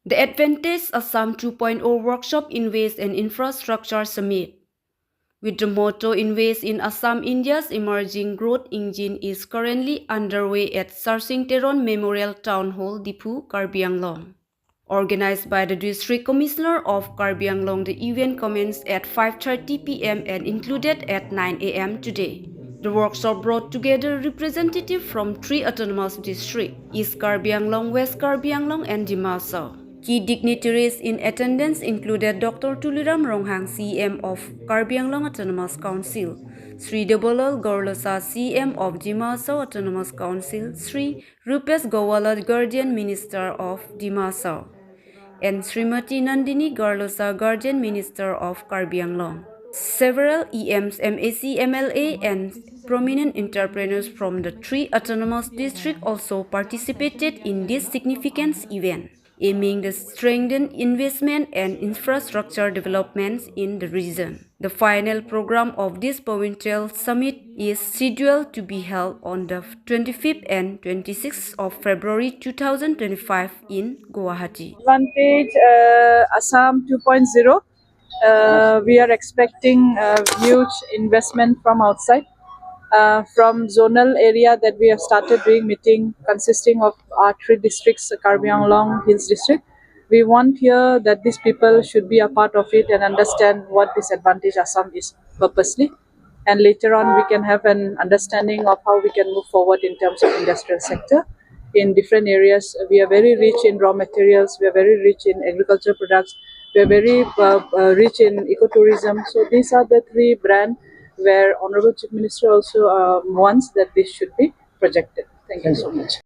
The Advantage Assam 2.0 Workshop Invest and Infrastructure Summit. With the motto Invest in Assam, India's emerging growth engine is currently underway at Sarsingteron Memorial Town Hall, Dipu, Karbi Anglong. Organized by the District Commissioner of Karbi Anglong, the event commenced at 5:30 p.m. and included at 9 a.m. today. The workshop brought together representatives from three autonomous districts, East Karbi Anglong, West Karbi Anglong, and Dimashao. Key dignitaries in attendance included Dr. Tuliram Ronghang, CM of Karbi Anglong Autonomous Council, Sri Debolal Gorlosa, CM of Dimashao Autonomous Council, Sri Rupesh Gowala, Guardian Minister of Dimashao, and Srimati Nandini Garlosa, Guardian Minister of Karbi Anglong. Several EMs, MAC, MLA, and prominent entrepreneurs from the three autonomous districts also participated in this significant event, aiming to strengthen investment and infrastructure developments in the region. The final program of this provincial summit is scheduled to be held on the 25th and 26th of February 2025 in Guwahati. Advantage Assam 2.0. We are expecting huge investment from outside. From zonal area that we have started doing meeting consisting of our three districts, Karbi Anglong Hills District. We want here that these people should be a part of it and understand what this Advantage Assam is purposely. And later on we can have an understanding of how we can move forward in terms of industrial sector. In different areas, we are very rich in raw materials, we are very rich in agriculture products, we are very rich in ecotourism. So these are the three brands where Honorable Chief Minister also wants that this should be projected. Thank you so much.